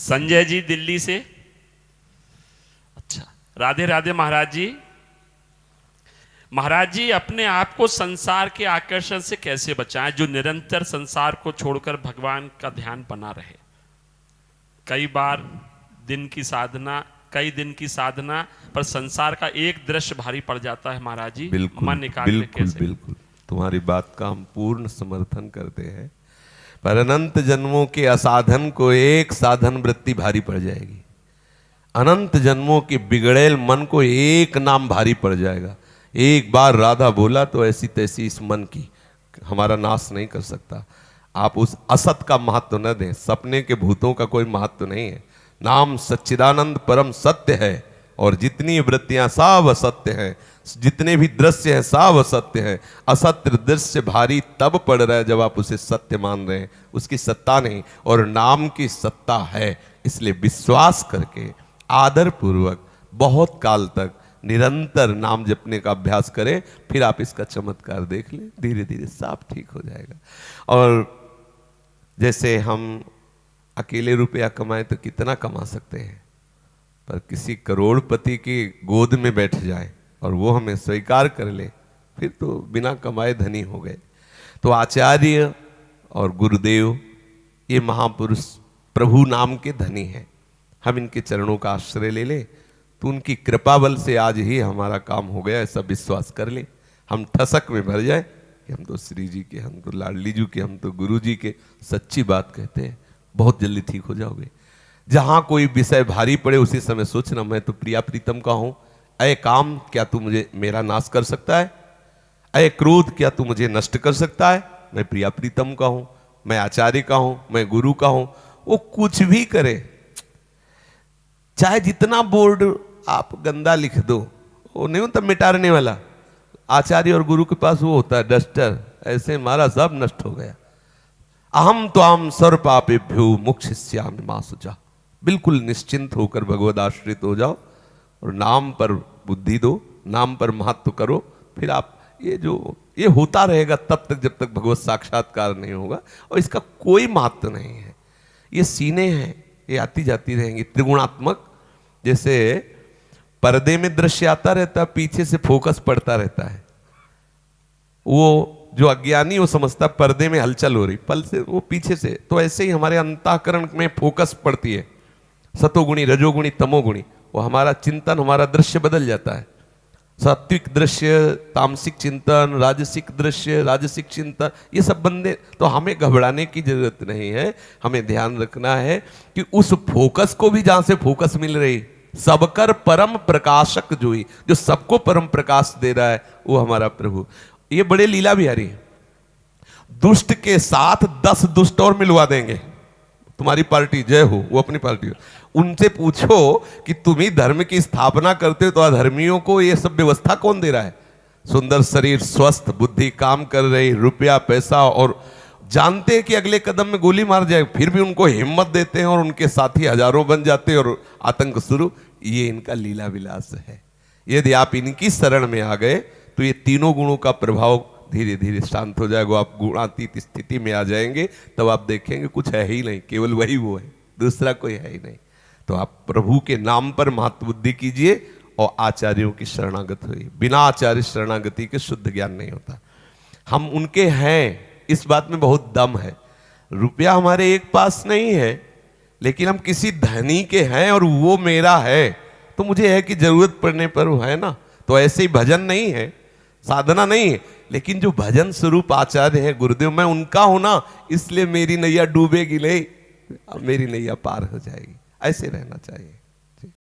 संजय जी दिल्ली से। अच्छा, राधे राधे महाराज जी। महाराज जी, अपने आप को संसार के आकर्षण से कैसे बचाएं जो निरंतर संसार को छोड़कर भगवान का ध्यान बना रहे। कई बार कई दिन की साधना पर संसार का एक दृश्य भारी पड़ जाता है महाराज जी। बिल्कुल, मन एकाग्र बिल्कुल, कैसे? बिल्कुल तुम्हारी बात का हम पूर्ण समर्थन करते हैं। पर अनंत जन्मों के असाधन को एक साधन वृत्ति भारी पड़ जाएगी। अनंत जन्मों के बिगड़ेल मन को एक नाम भारी पड़ जाएगा। एक बार राधा बोला तो ऐसी तैसी इस मन की हमारा नाश नहीं कर सकता। आप उस असत का महत्व न दें। सपने के भूतों का कोई महत्व नहीं है। नाम सच्चिदानंद परम सत्य है और जितनी वृत्तियां सब असत्य हैं, जितने भी दृश्य हैं सब असत्य हैं। असत्य दृश्य भारी तब पड़ रहा है जब आप उसे सत्य मान रहे हैं। उसकी सत्ता नहीं और नाम की सत्ता है। इसलिए विश्वास करके आदर पूर्वक बहुत काल तक निरंतर नाम जपने का अभ्यास करें, फिर आप इसका चमत्कार देख लें। धीरे धीरे सब ठीक हो जाएगा। और जैसे हम अकेले रुपया कमाएं तो कितना कमा सकते हैं, पर किसी करोड़पति की गोद में बैठ जाए और वो हमें स्वीकार कर ले, फिर तो बिना कमाए धनी हो गए। तो आचार्य और गुरुदेव ये महापुरुष प्रभु नाम के धनी हैं। हम इनके चरणों का आश्रय ले लें तो उनकी कृपा बल से आज ही हमारा काम हो गया, ऐसा विश्वास कर ले। हम ठसक में भर जाए कि हम तो श्री जी के, हम तो लाडली जी के, हम तो गुरु जी के। सच्ची बात कहते हैं, बहुत जल्दी ठीक हो जाओगे। जहां कोई विषय भारी पड़े उसी समय सोचना, मैं तो प्रिया प्रीतम का हूं। अय काम, क्या तू मुझे मेरा नाश कर सकता है? अय क्रोध, क्या तू मुझे नष्ट कर सकता है? मैं प्रिया प्रीतम का हूं, मैं आचार्य का हूं, मैं गुरु का हूं। वो कुछ भी करे, चाहे जितना बोर्ड आप गंदा लिख दो, वो नहीं होता मिटाने वाला। आचार्य और गुरु के पास वो होता है डस्टर, ऐसे मारा सब नष्ट हो गया। अहम त्वाम सर्व पापेभ्यो मोक्षयिष्यामि मा शुचा। बिल्कुल निश्चिंत होकर भगवद आश्रित हो जाओ और नाम पर बुद्धि दो, नाम पर महत्व करो। फिर आप ये होता रहेगा तब तक जब तक भगवत साक्षात्कार नहीं होगा। और इसका कोई महत्व नहीं है। ये सीने हैं, ये आती जाती रहेंगी त्रिगुणात्मक। जैसे पर्दे में दृश्य आता रहता है, पीछे से फोकस पड़ता रहता है। वो जो अज्ञानी वो समझता पर्दे में हलचल हो रही, पल से वो पीछे से। तो ऐसे ही हमारे अंतःकरण में फोकस पड़ती है, सतोगुणी रजोगुणी तमोगुणी। वो हमारा चिंतन, हमारा दृश्य बदल जाता है। सात्विक दृश्य, तामसिक चिंतन, राजसिक दृश्य, राजसिक चिंतन, ये सब बंदे। तो हमें घबराने की जरूरत नहीं है। हमें ध्यान रखना है कि उस फोकस को भी जहां से फोकस मिल रही, सबकर परम प्रकाशक जो सबको परम प्रकाश दे रहा है, वो हमारा प्रभु। ये बड़े लीला बिहारी हैं। दुष्ट के साथ 10 दुष्ट और मिलवा देंगे। तुम्हारी पार्टी जय हो, वो अपनी पार्टी हो। उनसे पूछो कि तुम ही धर्म की स्थापना करते हो तो अधर्मियों को ये सब व्यवस्था कौन दे रहा है? सुंदर शरीर, स्वस्थ बुद्धि काम कर रही, रुपया पैसा, और जानते हैं कि अगले कदम में गोली मार जाए, फिर भी उनको हिम्मत देते हैं और उनके साथी हजारों बन जाते हैं और आतंक शुरू। ये इनका लीला विलास है। यदि आप इनकी शरण में आ गए तो ये तीनों गुणों का प्रभाव धीरे धीरे शांत हो जाएगा। आप गुणातीत स्थिति में आ जाएंगे, तब आप देखेंगे कुछ है ही नहीं, केवल वही वो है, दूसरा कोई है ही नहीं। तो आप प्रभु के नाम पर महत्व बुद्धि कीजिए और आचार्यों की शरणागत हुई। बिना आचार्य शरणागति के शुद्ध ज्ञान नहीं होता। हम उनके हैं, इस बात में बहुत दम है। रुपया हमारे एक पास नहीं है, लेकिन हम किसी धनी के हैं और वो मेरा है, तो मुझे है कि जरूरत पड़ने पर वो है ना। तो ऐसे ही भजन नहीं है, साधना नहीं है, लेकिन जो भजन स्वरूप आचार्य है गुरुदेव, मैं उनका हूं ना, इसलिए मेरी नैया डूबेगी नहीं, मेरी नैया पार हो जाएगी। ऐसे रहना चाहिए।